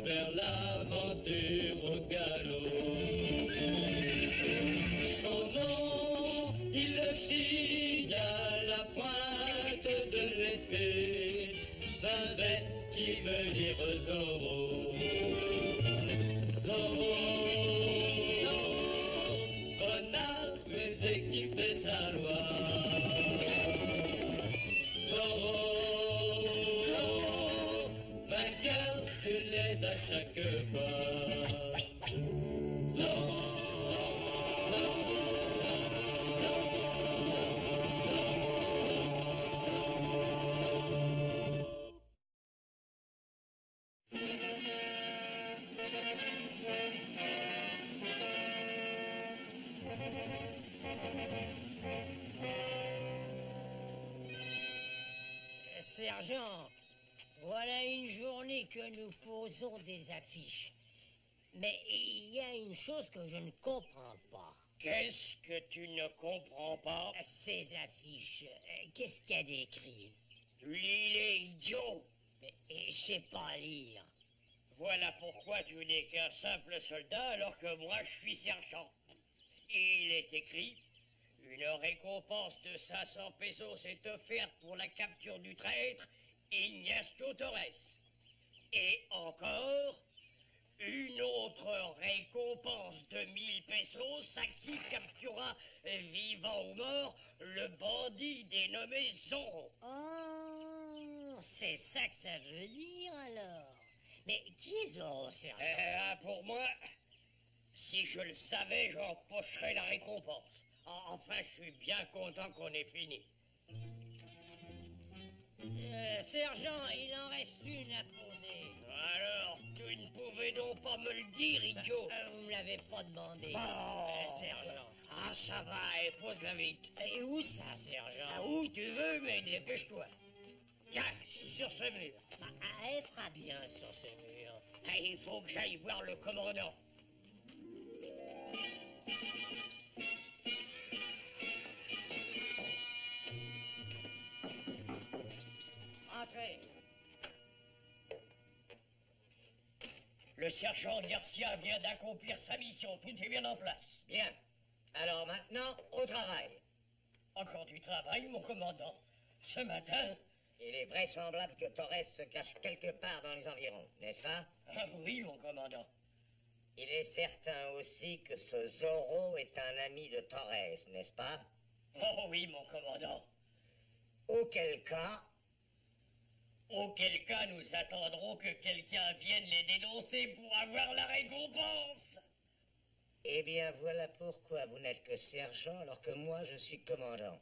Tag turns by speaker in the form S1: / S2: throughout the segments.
S1: vers l'aventure au galop. Son nom, il le signe à la pointe de l'épée, d'un Z qui veut dire Zorro. Zorro, Zorro, renard rusé qui fait sa loi. Zorro, Zorro, vainqueur, tu les as chaque fois. Zorro.
S2: Sergent, voilà une journée que nous posons des affiches. Mais il y a une chose que je ne comprends pas.
S3: Qu'est-ce que tu ne comprends pas?
S2: Ces affiches, qu'est-ce qu'il y a d'écrit?
S3: Lis-les, idiot!
S2: Mais je sais pas lire.
S3: Voilà pourquoi tu n'es qu'un simple soldat alors que moi je suis sergent. Il est écrit: une récompense de 500 pesos est offerte pour la capture du traître Ignacio Torres. Et encore, une autre récompense de 1000 pesos à qui capturera, vivant ou mort, le bandit dénommé Zorro.
S2: Oh, c'est ça que ça veut dire alors. Mais qui est Zorro, sergent?
S3: Pour moi, si je le savais, j'empocherais la récompense. Enfin, je suis bien content qu'on ait fini.
S2: Sergent, il en reste une à poser.
S3: Alors, tu ne pouvais donc pas me le dire, idiot?
S2: Vous me l'avez pas demandé, sergent.
S3: Ah, ça va, et pose-la vite.
S2: Et où ça, sergent?
S3: Ah, où tu veux, mais dépêche-toi. Tiens, sur ce mur.
S2: Elle fera bien sur ce mur.
S3: Ah, il faut que j'aille voir le commandant. Entrez. Le sergent Garcia vient d'accomplir sa mission. Tout est bien en place. Bien. Alors maintenant, au travail. Encore du travail, mon commandant. Ce matin... Il est vraisemblable que Torres se cache quelque part dans les environs, n'est-ce pas? Ah oui, mon commandant. Il est certain aussi que ce Zorro est un ami de Torres, n'est-ce pas? Oh oui, mon commandant. Auquel cas, nous attendrons que quelqu'un vienne les dénoncer pour avoir la récompense. Eh bien, voilà pourquoi vous n'êtes que sergent alors que moi, je suis commandant.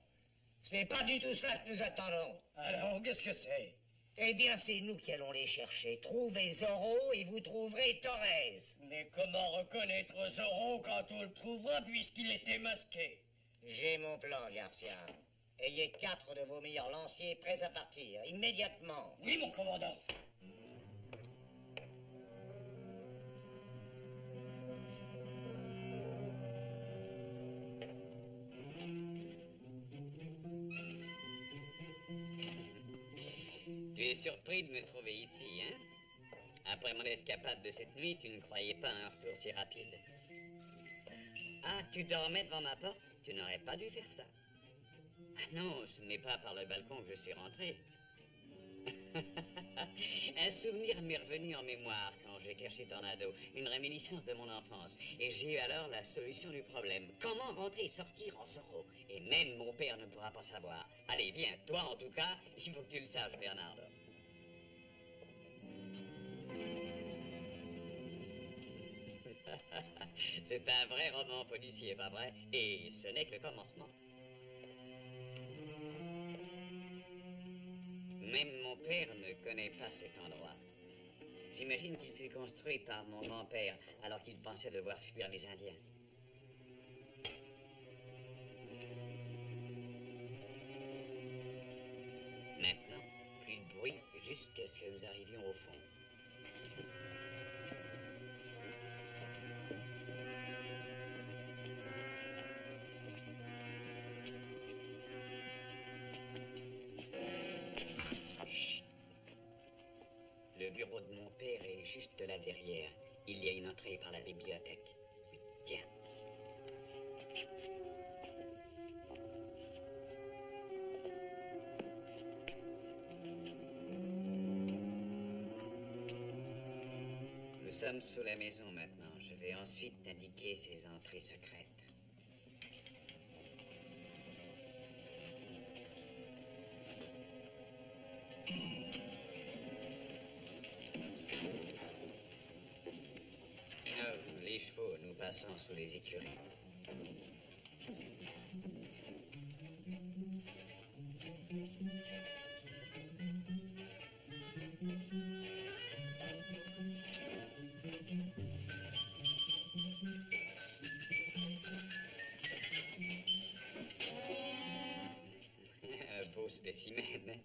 S3: Ce n'est pas du tout cela que nous attendons. Alors, qu'est-ce que c'est? Eh bien, c'est nous qui allons les chercher. Trouvez Zorro et vous trouverez Torres. Mais comment reconnaître Zorro quand on le trouvera puisqu'il était masqué? J'ai mon plan, Garcia. Ayez 4 de vos meilleurs lanciers prêts à partir, immédiatement. Oui, mon commandant.
S4: Tu es surpris de me trouver ici, hein? Après mon escapade de cette nuit, tu ne croyais pas à un retour si rapide. Ah, tu dormais devant ma porte? Tu n'aurais pas dû faire ça. Ah non, ce n'est pas par le balcon que je suis rentré. Un souvenir m'est revenu en mémoire quand j'ai caché Tornado, une réminiscence de mon enfance. Et j'ai eu alors la solution du problème. Comment rentrer et sortir en Zorro? Et même mon père ne pourra pas savoir. Allez, viens, toi en tout cas, il faut que tu le saches, Bernardo. C'est un vrai roman policier, pas vrai? Et ce n'est que le commencement. Même mon père ne connaît pas cet endroit. J'imagine qu'il fut construit par mon grand-père alors qu'il pensait devoir fuir les Indiens. Maintenant, plus de bruit jusqu'à ce que nous arrivions au fond. Le bureau de mon père est juste là derrière. Il y a une entrée par la bibliothèque. Oui, tiens. Nous sommes sous la maison maintenant. Je vais ensuite t'indiquer ses entrées secrètes. Oh, les chevaux, nous passons sous les écuries. Un beau spécimen, hein?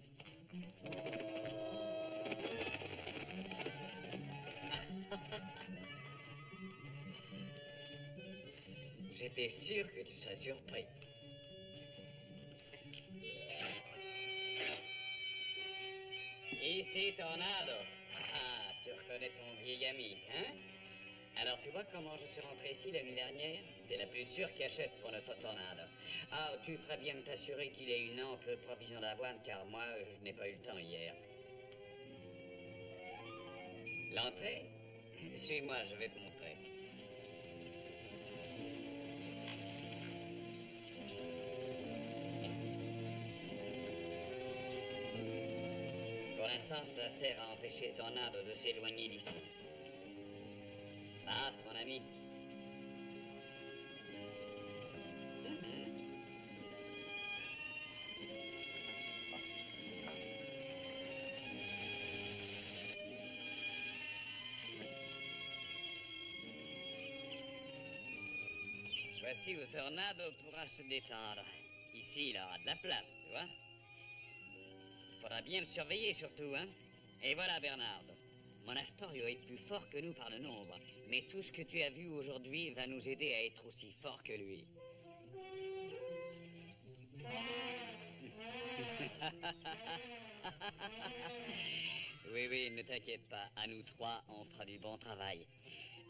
S4: J'étais sûr que tu serais surpris. Ici, Tornado. Ah, tu reconnais ton vieil ami, hein? Alors, tu vois comment je suis rentré ici la nuit dernière? C'est la plus sûre cachette pour notre Tornado. Ah, tu ferais bien de t'assurer qu'il ait une ample provision d'avoine, car moi, je n'ai pas eu le temps hier. L'entrée? Suis-moi, je vais te montrer. Pour l'instant, cela sert à empêcher Tornado de s'éloigner d'ici. Passe, mon ami. Voici où Tornado pourra se détendre. Ici, il aura de la place, tu vois. Il faudra bien le surveiller surtout, hein. Et voilà, Bernardo. Mon Astorio est plus fort que nous par le nombre. Mais tout ce que tu as vu aujourd'hui va nous aider à être aussi fort que lui. Oui, oui, ne t'inquiète pas. À nous trois, on fera du bon travail.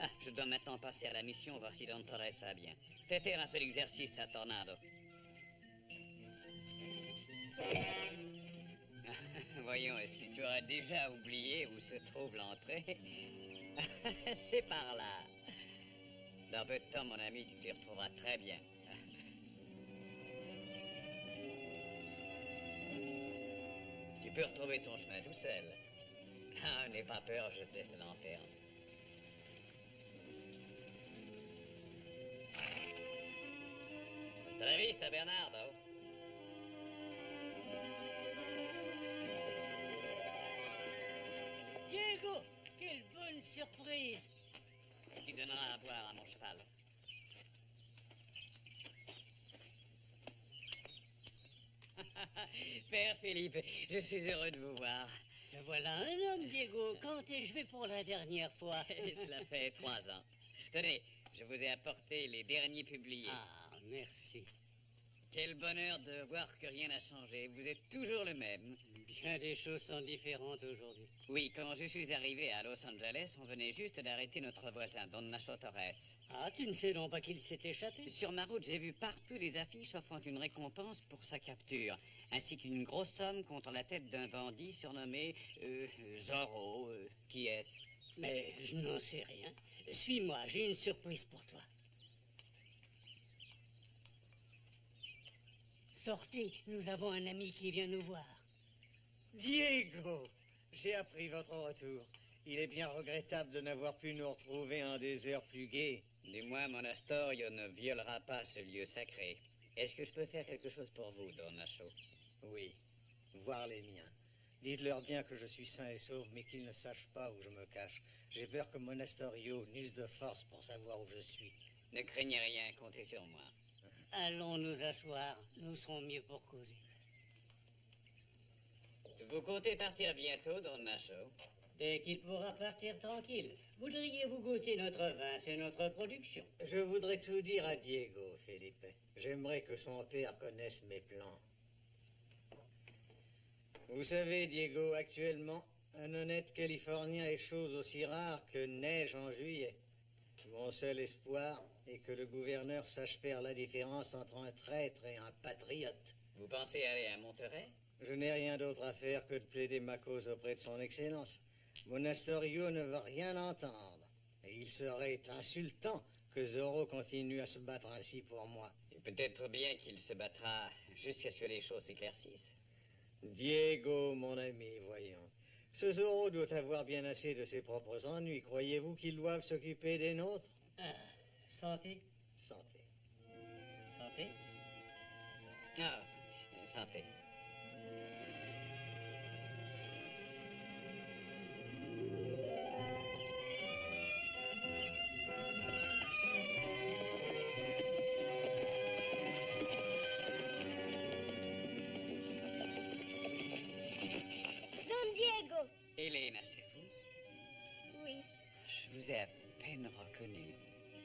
S4: Ah, je dois maintenant passer à la mission, voir si Don Torres va bien. Fais faire un peu d'exercice à Tornado. Voyons, est-ce que tu aurais déjà oublié où se trouve l'entrée? C'est par là. Dans peu de temps, mon ami, tu t'y retrouveras très bien. Tu peux retrouver ton chemin tout seul. Ah, n'aie pas peur, je te laisse la lanterne. Hasta la vista, Bernardo.
S2: Diego, quelle bonne surprise!
S4: Tu donneras à boire à mon cheval. Père Philippe, je suis heureux de vous voir.
S2: Te voilà un homme, Diego. Quand ai-je vu pour la dernière fois?
S4: Et cela fait 3 ans. Tenez, je vous ai apporté les derniers publiés.
S2: Ah, merci.
S4: Quel bonheur de voir que rien n'a changé. Vous êtes toujours le même.
S2: Bien des choses sont différentes aujourd'hui.
S4: Oui, quand je suis arrivé à Los Angeles, on venait juste d'arrêter notre voisin, Don Nacho Torres.
S2: Ah, tu ne sais donc pas qu'il s'est échappé?
S4: Sur ma route, j'ai vu partout des affiches offrant une récompense pour sa capture, ainsi qu'une grosse somme contre la tête d'un bandit surnommé Zorro. Qui est-ce?
S2: Mais je n'en sais rien. Suis-moi, j'ai une surprise pour toi. Sortez, nous avons un ami qui vient nous voir.
S5: Diego, j'ai appris votre retour. Il est bien regrettable de n'avoir pu nous retrouver en des heures plus gaies.
S4: Dis-moi, mon Astorio ne violera pas ce lieu sacré. Est-ce que je peux faire quelque chose pour vous, Don Nacho?
S5: Oui, voir les miens. Dites-leur bien que je suis sain et sauf, mais qu'ils ne sachent pas où je me cache. J'ai peur que mon Astorio n'use de force pour savoir où je suis.
S4: Ne craignez rien, comptez sur moi.
S2: Allons nous asseoir, nous serons mieux pour causer.
S4: Vous comptez partir bientôt, Don Nacho?
S2: Dès qu'il pourra partir tranquille. Voudriez-vous goûter notre vin? C'est notre production.
S5: Je voudrais tout dire à Diego, Felipe. J'aimerais que son père connaisse mes plans. Vous savez, Diego, actuellement, Un honnête Californien est chose aussi rare que neige en juillet. Mon seul espoir est que le gouverneur sache faire la différence entre un traître et un patriote.
S4: Vous pensez aller à Monterey?
S5: Je n'ai rien d'autre à faire que de plaider ma cause auprès de son Excellence. Monasterio ne veut rien entendre. Et il serait insultant que Zorro continue à se battre ainsi pour moi.
S4: Et peut-être bien qu'il se battra jusqu'à ce que les choses s'éclaircissent.
S5: Diego, mon ami, voyons. Ce Zorro doit avoir bien assez de ses propres ennuis. Croyez-vous qu'il doive s'occuper des nôtres?
S2: Ah, santé.
S5: Santé.
S2: Santé.
S4: Ah, santé.
S6: Don Diego.
S4: Elena, c'est vous?
S6: Oui.
S4: Je vous ai à peine reconnu.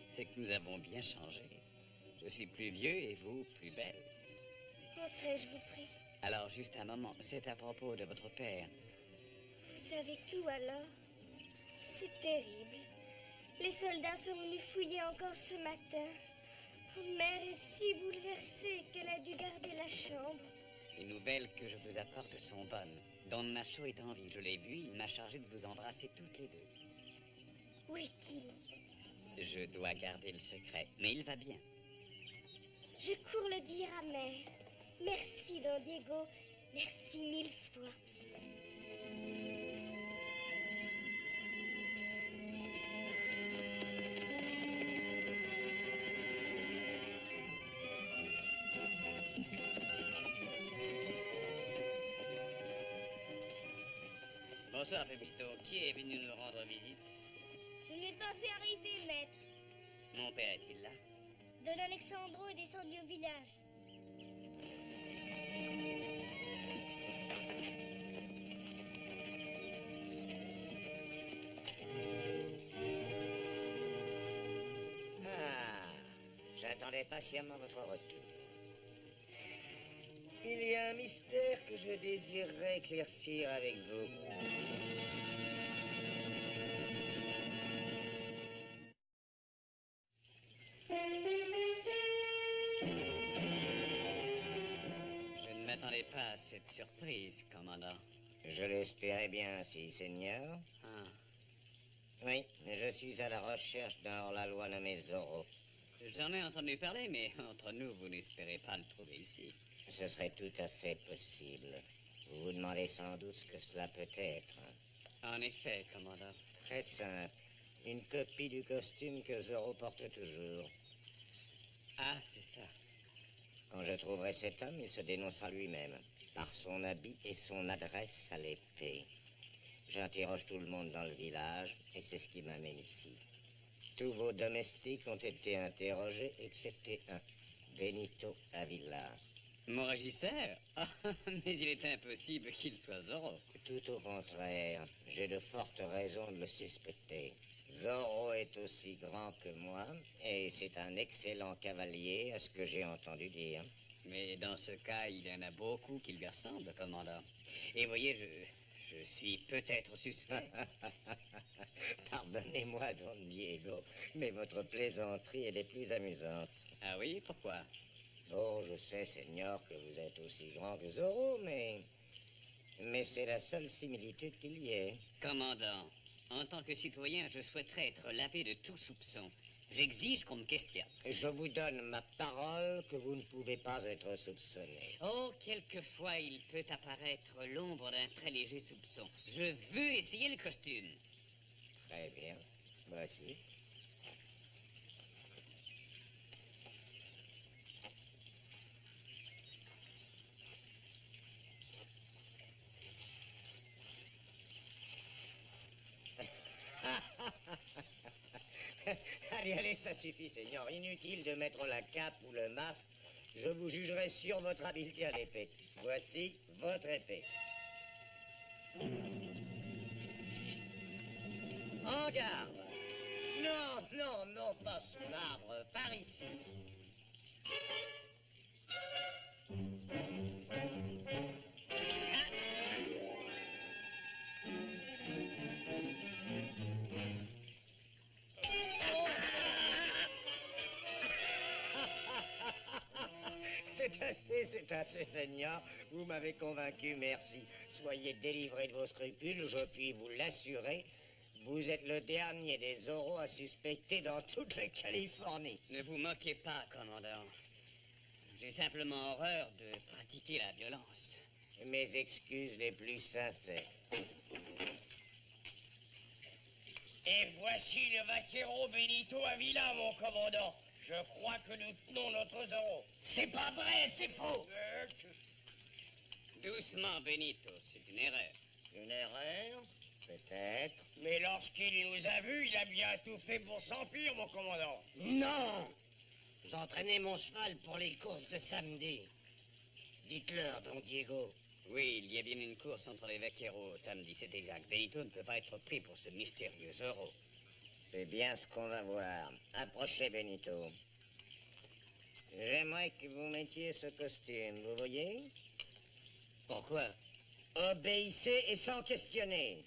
S4: C'est que nous avons bien changé. Je suis plus vieux et vous, plus belle.
S6: Entrez, je vous prie.
S4: Alors, juste un moment, c'est à propos de votre père.
S6: Vous savez tout alors? C'est terrible. Les soldats sont venus fouiller encore ce matin. Mère est si bouleversée qu'elle a dû garder la chambre.
S4: Les nouvelles que je vous apporte sont bonnes. Don Nacho est en vie, je l'ai vu, il m'a chargé de vous embrasser toutes les deux.
S6: Où est-il?
S4: Je dois garder le secret, mais il va bien.
S6: Je cours le dire à mère. Merci, Don Diego. Merci 1000 fois.
S4: Bonsoir, Pepito. Qui est venu nous rendre visite?
S6: Je ne l'ai pas fait arriver, maître.
S4: Mon père est-il là?
S6: Don Alexandro est descendu au village.
S3: Ah, j'attendais patiemment votre retour. Il y a un mystère que je désirerais éclaircir avec vous.
S4: Je ne m'attendais pas à cette surprise, commandant.
S3: Je l'espérais bien ainsi, Seigneur.
S4: Ah,
S3: Oui, je suis à la recherche d'un hors-la-loi nommé Zorro.
S4: j'en ai entendu parler, mais entre nous, vous n'espérez pas le trouver ici.
S3: Ce serait tout à fait possible. Vous vous demandez sans doute ce que cela peut être.
S4: En effet, commandant.
S3: Très simple. Une copie du costume que Zorro porte toujours.
S4: Ah, c'est ça.
S3: Quand je trouverai cet homme, il se dénoncera lui-même, par son habit et son adresse à l'épée. J'interroge tout le monde dans le village, et c'est ce qui m'amène ici. Tous vos domestiques ont été interrogés, excepté un, Benito Avila.
S4: Mon régisseur? Ah, mais il est impossible qu'il soit Zorro.
S3: Tout au contraire, j'ai de fortes raisons de le suspecter. Zorro est aussi grand que moi, et c'est un excellent cavalier, à ce que j'ai entendu dire.
S4: Mais dans ce cas, il y en a beaucoup qui lui ressemblent, commandant. Et voyez, je suis peut-être suspect.
S3: Pardonnez-moi, Don Diego, mais votre plaisanterie est des plus amusantes.
S4: Ah oui, pourquoi?
S3: Oh, je sais, Seigneur, que vous êtes aussi grand que Zorro, mais c'est la seule similitude qu'il y ait.
S4: Commandant, en tant que citoyen, je souhaiterais être lavé de tout soupçon. J'exige qu'on me questionne.
S3: Je vous donne ma parole que vous ne pouvez pas être soupçonné.
S4: Oh, quelquefois, il peut apparaître l'ombre d'un très léger soupçon. Je veux essayer le costume.
S3: Très bien. Voici. Allez, allez, ça suffit, Seigneur. Inutile de mettre la cape ou le masque. Je vous jugerai sur votre habileté à l'épée. Voici votre épée. En garde. Non, non, non, pas sous l'arbre. Par ici. c'est assez, Seigneur. Vous m'avez convaincu, merci. Soyez délivrés de vos scrupules, je puis vous l'assurer. Vous êtes le dernier des Zorros à suspecter dans toute la Californie.
S4: Ne vous moquez pas, commandant. J'ai simplement horreur de pratiquer la violence.
S3: Mes excuses les plus sincères.
S2: Et voici le vaquero Benito Avila, mon commandant. Je crois que nous tenons notre Zorro.
S7: C'est pas vrai, c'est faux.
S4: Doucement, Benito, c'est une erreur.
S3: Une erreur? Peut-être.
S2: Mais lorsqu'il nous a vus, il a bien tout fait pour s'enfuir, mon commandant.
S7: Non. J'entraînais mon cheval pour les courses de samedi. Dites-leur, Don Diego.
S4: Oui, il y a bien une course entre les vaqueros samedi, c'est exact. Benito ne peut pas être pris pour ce mystérieux Zorro.
S3: C'est bien ce qu'on va voir. Approchez, Benito. J'aimerais que vous mettiez ce costume, vous voyez?
S7: Pourquoi?
S3: Obéissez et sans questionner.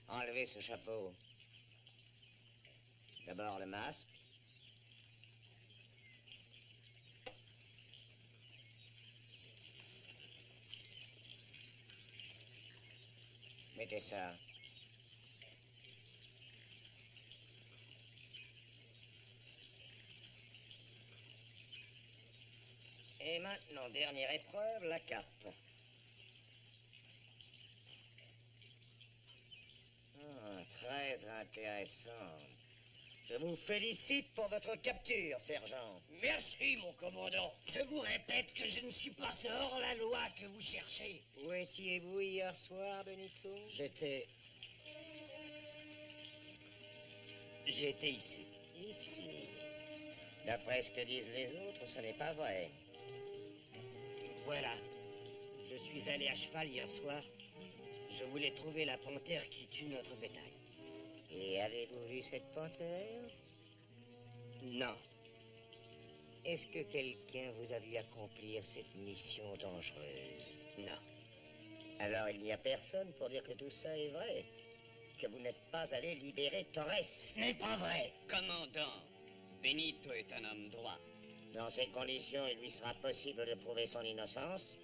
S3: Enlevez ce chapeau. D'abord le masque. Mettez ça. Et maintenant, dernière épreuve, la cape. Ah, très intéressant. Je vous félicite pour votre capture, sergent.
S2: Merci, mon commandant.
S7: Je vous répète que je ne suis pas ce hors-la-loi que vous cherchez.
S3: Où étiez-vous hier soir, Benito?
S7: J'étais ici.
S3: Ici. D'après ce que disent les autres, ce n'est pas vrai.
S7: Voilà. Je suis allé à cheval hier soir. Je voulais trouver la panthère qui tue notre bétail.
S3: Et avez-vous vu cette panthère?
S7: Non.
S3: Est-ce que quelqu'un vous a vu accomplir cette mission dangereuse?
S7: Non.
S3: Alors il n'y a personne pour dire que tout ça est vrai? Que vous n'êtes pas allé libérer Torres?
S7: Ce n'est pas vrai.
S4: Commandant, Benito est un homme droit.
S3: Dans ces conditions, il lui sera possible de prouver son innocence?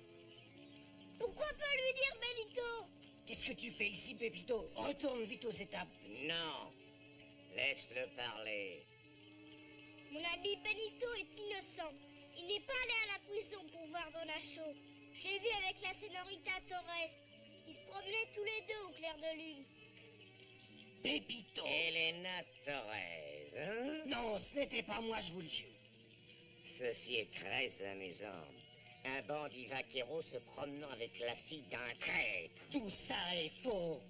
S6: Pourquoi pas lui dire, Benito?
S7: Qu'est-ce que tu fais ici, Pépito? Retourne vite aux étapes.
S3: Non. Laisse-le parler.
S6: Mon ami Benito est innocent. Il n'est pas allé à la prison pour voir Don Nacho. Je l'ai vu avec la señorita Torres. Ils se promenaient tous les deux au clair de lune.
S7: Pépito.
S3: Elena Torres, hein?
S7: Non, ce n'était pas moi, je vous le jure.
S3: Ceci est très amusant. Un bandit vaquero se promenant avec la fille d'un traître.
S7: Tout ça est faux.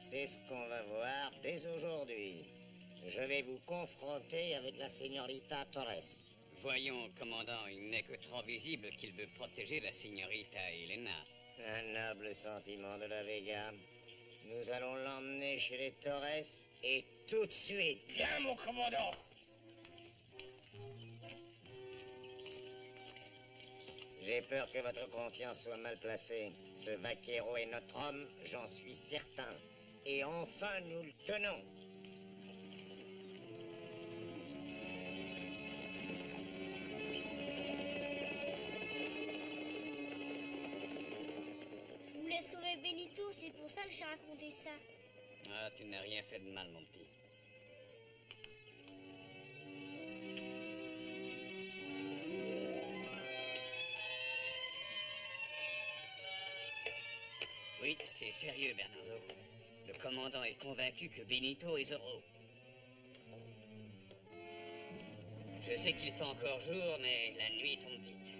S3: C'est ce qu'on va voir dès aujourd'hui. Je vais vous confronter avec la señorita Torres.
S4: Voyons, commandant, il n'est que trop visible qu'il veut protéger la signorita Elena.
S3: Un noble sentiment de la Vega. Nous allons l'emmener chez les Torres et tout de suite.
S2: Bien, mon commandant.
S3: J'ai peur que votre confiance soit mal placée. Ce vaquero est notre homme, j'en suis certain. Et enfin, nous le tenons.
S6: Je voulais sauver Benito, c'est pour ça que j'ai raconté ça.
S4: Ah, tu n'as rien fait de mal, mon petit. Oui, c'est sérieux, Bernardo. Le commandant est convaincu que Benito est Zorro. Je sais qu'il fait encore jour, mais la nuit tombe vite.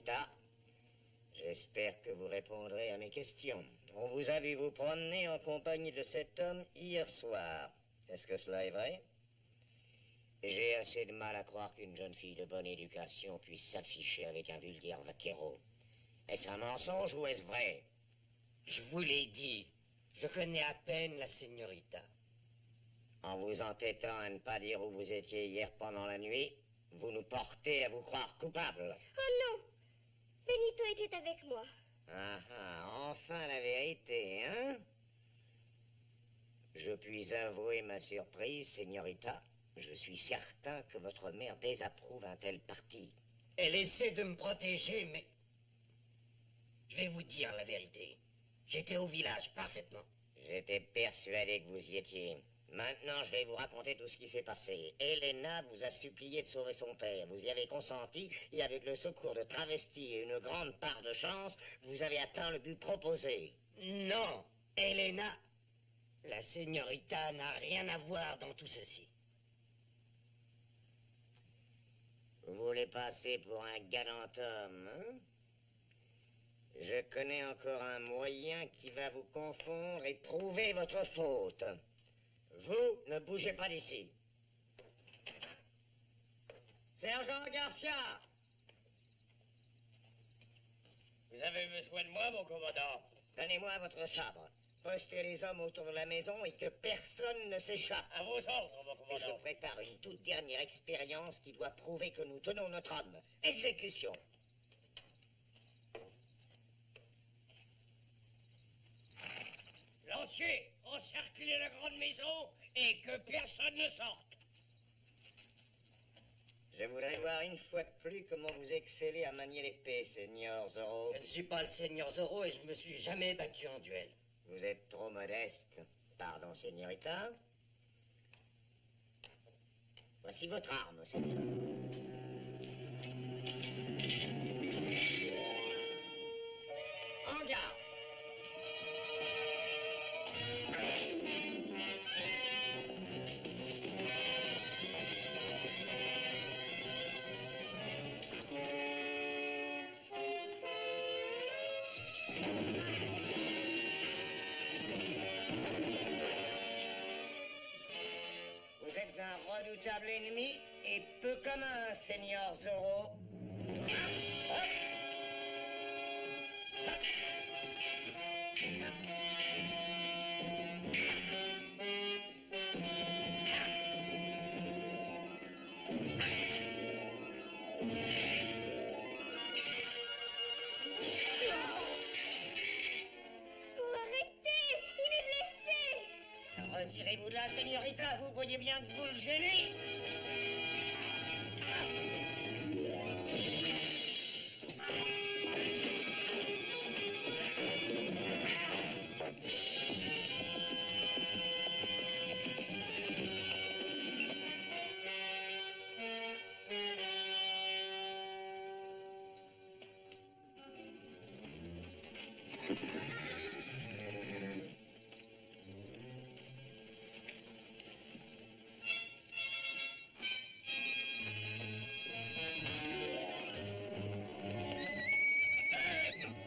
S3: Señorita. J'espère que vous répondrez à mes questions. On vous a vu vous promener en compagnie de cet homme hier soir. Est-ce que cela est vrai? J'ai assez de mal à croire qu'une jeune fille de bonne éducation puisse s'afficher avec un vulgaire vaquero. Est-ce un mensonge ou est-ce vrai?
S7: Je vous l'ai dit, je connais à peine la señorita.
S3: En vous entêtant à ne pas dire où vous étiez hier pendant la nuit, vous nous portez à vous croire coupable.
S6: Oh non! Benito était avec moi.
S3: Ah ah, enfin la vérité, hein? Je puis avouer ma surprise, señorita. Je suis certain que votre mère désapprouve un tel parti.
S7: Elle essaie de me protéger, mais... Je vais vous dire la vérité. J'étais au village, parfaitement.
S3: J'étais persuadé que vous y étiez. Maintenant, je vais vous raconter tout ce qui s'est passé. Elena vous a supplié de sauver son père. Vous y avez consenti, et avec le secours de travestis et une grande part de chance, vous avez atteint le but proposé.
S7: Non, Elena, la señorita n'a rien à voir dans tout ceci.
S3: Vous voulez passer pour un galant homme, hein? Je connais encore un moyen qui va vous confondre et prouver votre faute. Vous, ne bougez pas d'ici. Sergent Garcia!
S8: Vous avez besoin de moi, mon commandant?
S3: Donnez-moi votre sabre. Postez les hommes autour de la maison et que personne ne s'échappe.
S8: À vos ordres, mon
S3: Et je
S8: commandant.
S3: prépare une toute dernière expérience qui doit prouver que nous tenons notre homme. Exécution.
S8: Lanciers, encerclez la grande maison et que personne ne sorte.
S3: Je voudrais voir une fois de plus comment vous excellez à manier l'épée, Seigneur Zorro.
S7: Je ne suis pas le Seigneur Zorro et je me suis jamais battu en duel.
S3: Vous êtes trop modeste. Pardon, Señorita. Voici votre arme, Seigneur. En garde! Vous êtes un redoutable ennemi et peu commun, Seigneur Zorro.
S6: Oh, arrêtez! Il est blessé!
S3: Retirez-vous de là, Señorita, vous voyez bien que vous le gênez.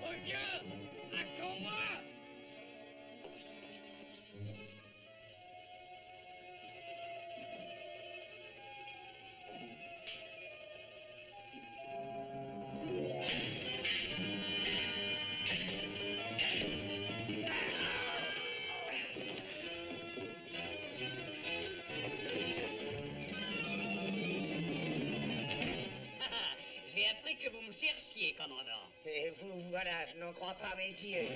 S8: Reviens! Attends-moi!
S4: J'ai appris que vous me cherchiez, commandant.
S3: Et vous, voilà, je n'en crois pas mes yeux.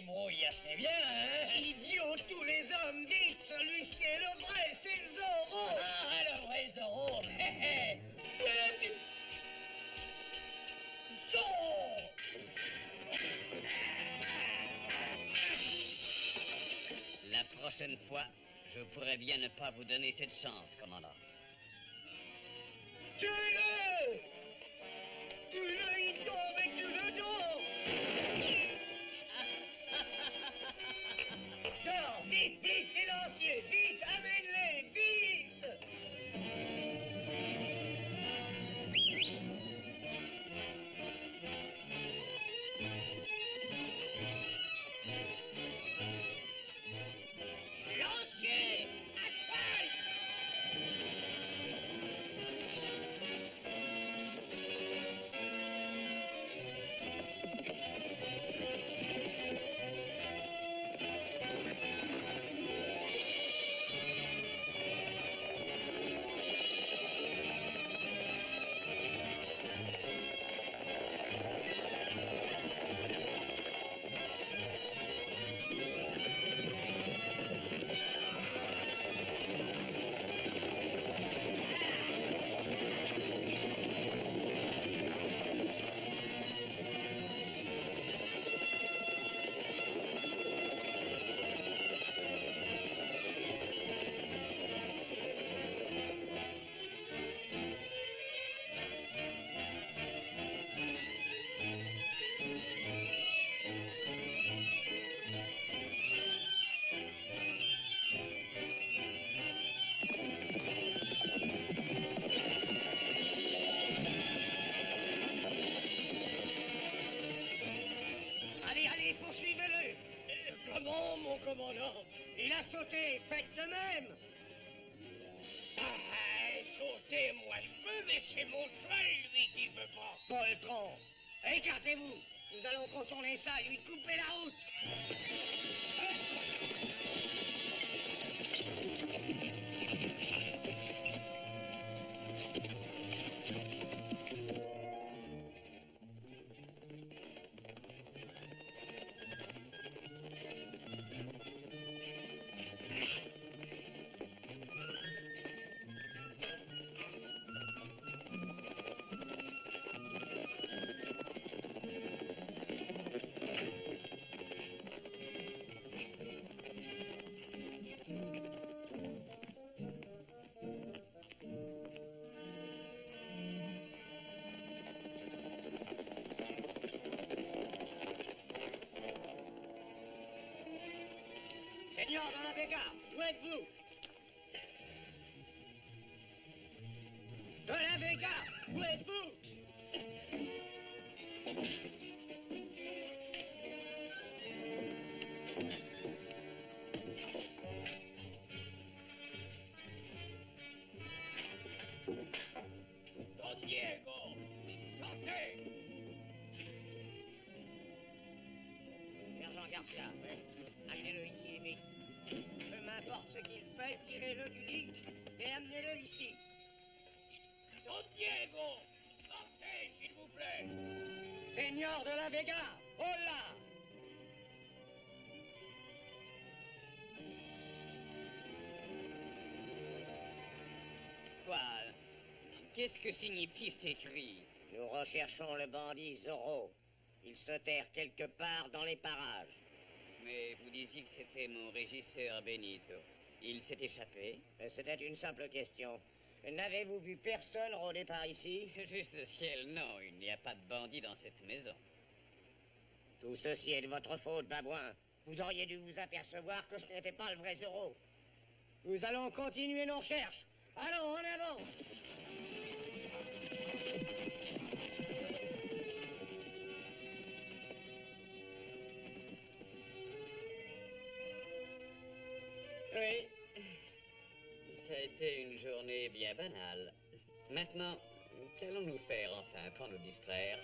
S8: débrouille assez bien, hein?
S7: Idiot, tous les hommes, vite, celui-ci est le vrai, c'est Zorro!
S8: Ah, le vrai Zorro! Zorro!
S4: La prochaine fois, je pourrais bien ne pas vous donner cette chance, commandant.
S7: Tue-le! Tue-le, idiot, avec du dedans! Dors, vite, vite, les lanciers, vite, amène-les, vite!
S8: Lancier! À cheval!
S7: Allez, allez, poursuivez-le!
S8: Comment, mon commandant?
S7: Il a sauté, faites de même!
S8: Ah, sauter, moi je peux, mais c'est mon cheval, lui, qui veut pas.
S7: Poltron, écartez-vous! Nous allons contourner ça et lui couper la route! Seigneur dans la Vega, où êtes-vous? De la Vega, où êtes-vous?
S8: Don Diego, sortez!
S7: Sergent Garcia, amenez-le ici, vite. Peu m'importe ce qu'il fait, tirez-le du lit et amenez-le ici.
S8: Don Diego, sortez, s'il vous plaît!
S7: Seigneur de la Vega, hola!
S4: Quoi? Qu'est-ce que signifient ces cris?
S7: Nous recherchons le bandit Zorro. Il se terre quelque part dans les parages.
S4: Mais vous disiez que c'était mon régisseur Benito. Il s'est échappé?
S7: C'était une simple question. N'avez-vous vu personne rôder par ici?
S4: Juste le ciel, non, il n'y a pas de bandit dans cette maison.
S7: Tout ceci est de votre faute, babouin. Vous auriez dû vous apercevoir que ce n'était pas le vrai Zorro. Nous allons continuer nos recherches. Allons, en avant!
S4: Oui, ça a été une journée bien banale. Maintenant, qu'allons-nous faire enfin pour nous distraire?